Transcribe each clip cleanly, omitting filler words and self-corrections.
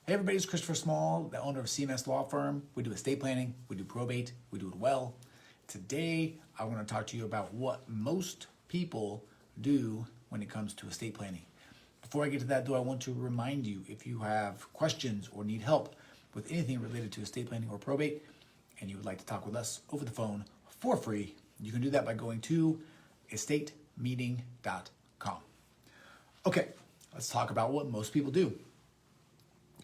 Hey everybody, it's Christopher Small, the owner of CMS Law Firm. We do estate planning, we do probate, we do it well. Today, I want to talk to you about what most people do when it comes to estate planning. Before I get to that though, I want to remind you, if you have questions or need help with anything related to estate planning or probate, and you would like to talk with us over the phone for free, you can do that by going to estatemeeting.com. Okay, let's talk about what most people do.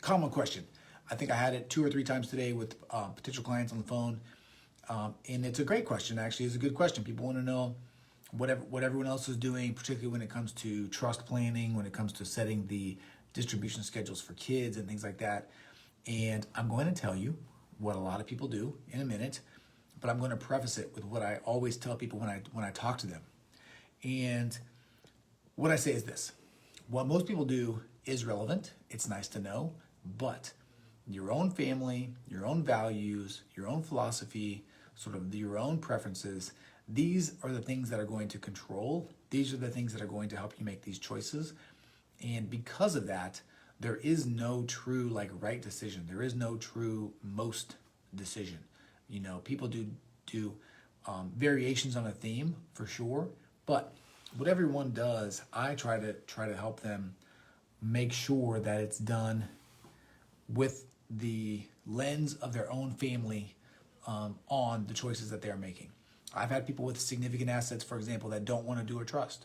Common question. I think I had it 2 or 3 times today with potential clients on the phone. And it's a great question, actually. It's a good question. People want to know what everyone else is doing, particularly when it comes to trust planning, when it comes to setting the distribution schedules for kids and things like that. And I'm going to tell you what a lot of people do in a minute, but I'm going to preface it with what I always tell people when I talk to them. And what I say is this. What most people do is relevant. It's nice to know. But your own family, your own values, your own philosophy, sort of your own preferences, these are the things that are going to control. These are the things that are going to help you make these choices. And because of that, there is no true right decision. There is no true most decision. You know, people do variations on a theme for sure, but what everyone does, I try to help them make sure that it's done with the lens of their own family on the choices that they're making. I've had people with significant assets, for example, that don't want to do a trust.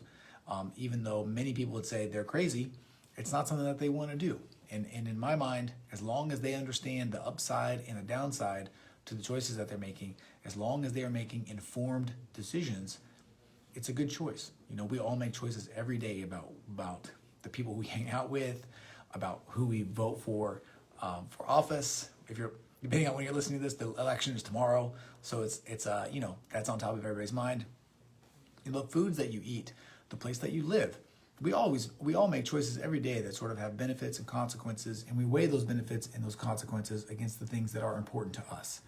Even though many people would say they're crazy, it's not something that they want to do. And in my mind, as long as they understand the upside and the downside to the choices that they're making, as long as they are making informed decisions, it's a good choice. You know, we all make choices every day about the people we hang out with, about who we vote for office. Depending on when you're listening to this, the election is tomorrow, so it's that's on top of everybody's mind. You know, the foods that you eat, the place that you live. We all make choices every day that sort of have benefits and consequences, and we weigh those benefits and those consequences against the things that are important to us.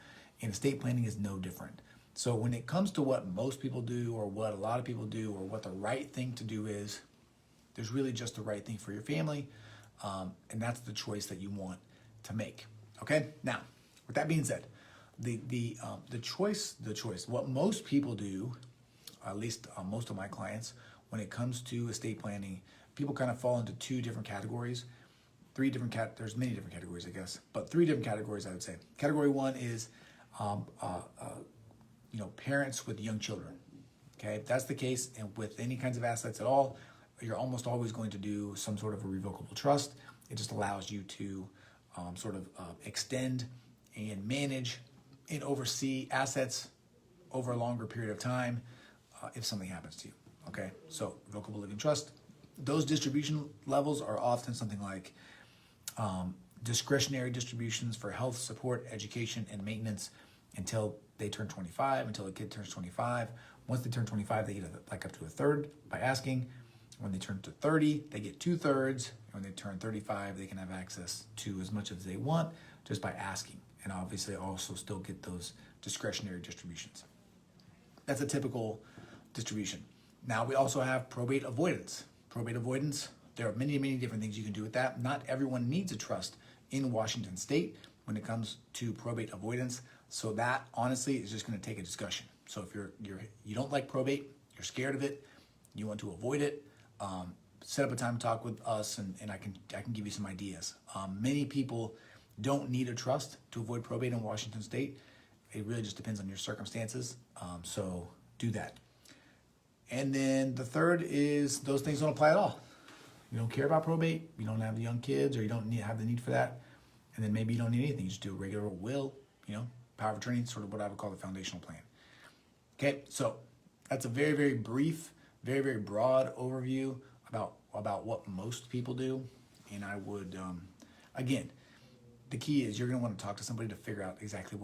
And estate planning is no different. So when it comes to what most people do, or what a lot of people do, or what the right thing to do is, there's really just the right thing for your family, and that's the choice that you want to make. Okay. Now, with that being said, the choice. What most people do, at least most of my clients, when it comes to estate planning, people kind of fall into 2 different categories. There's many different categories, I guess, but 3 different categories I would say. Category 1 is, parents with young children. Okay, if that's the case, and with any kinds of assets at all, you're almost always going to do some sort of a revocable trust. It just allows you to extend and manage and oversee assets over a longer period of time if something happens to you. Okay, so revocable living trust. Those distribution levels are often something like discretionary distributions for health support, education, and maintenance until they turn 25, until a kid turns 25. Once they turn 25, they get up to a third by asking. When they turn to 30, they get 2/3. When they turn 35, they can have access to as much as they want just by asking. And obviously also still get those discretionary distributions. That's a typical distribution. Now we also have probate avoidance. Probate avoidance, there are many, many different things you can do with that. Not everyone needs a trust in Washington State when it comes to probate avoidance. So that honestly is just going to take a discussion. So if you don't like probate, you're scared of it, you want to avoid it, set up a time to talk with us, and I can give you some ideas. Many people don't need a trust to avoid probate in Washington State. It really just depends on your circumstances. So do that. And then the third is those things don't apply at all. You don't care about probate, you don't have young kids, or you don't have the need for that. And then maybe you don't need anything. You just do a regular will, power of attorney, sort of what I would call the foundational plan. Okay, so that's a very, very brief, very, very broad overview about what most people do. And I would, again, the key is you're going to want to talk to somebody to figure out exactly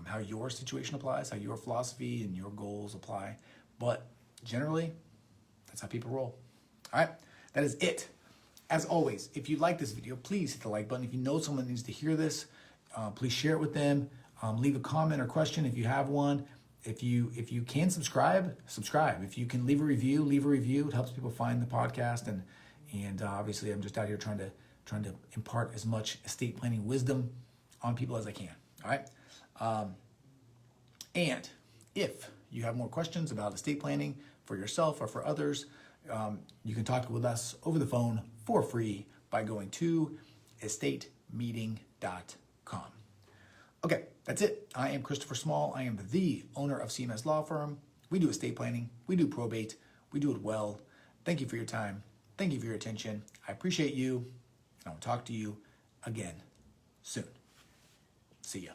how your situation applies, how your philosophy and your goals apply. But generally, that's how people roll. All right, that is it. As always, if you like this video, please hit the like button. If you know someone needs to hear this, please share it with them. Leave a comment or question if you have one. If you can subscribe. If you can leave a review. It helps people find the podcast. And obviously, I'm just out here trying to trying to impart as much estate planning wisdom on people as I can. All right. And if you have more questions about estate planning for yourself or for others, you can talk with us over the phone for free by going to estatemeeting.com. Okay, that's it. I am Christopher Small. I am the owner of CMS Law Firm. We do estate planning. We do probate. We do it well. Thank you for your time. Thank you for your attention. I appreciate you, and I'll talk to you again soon. See ya.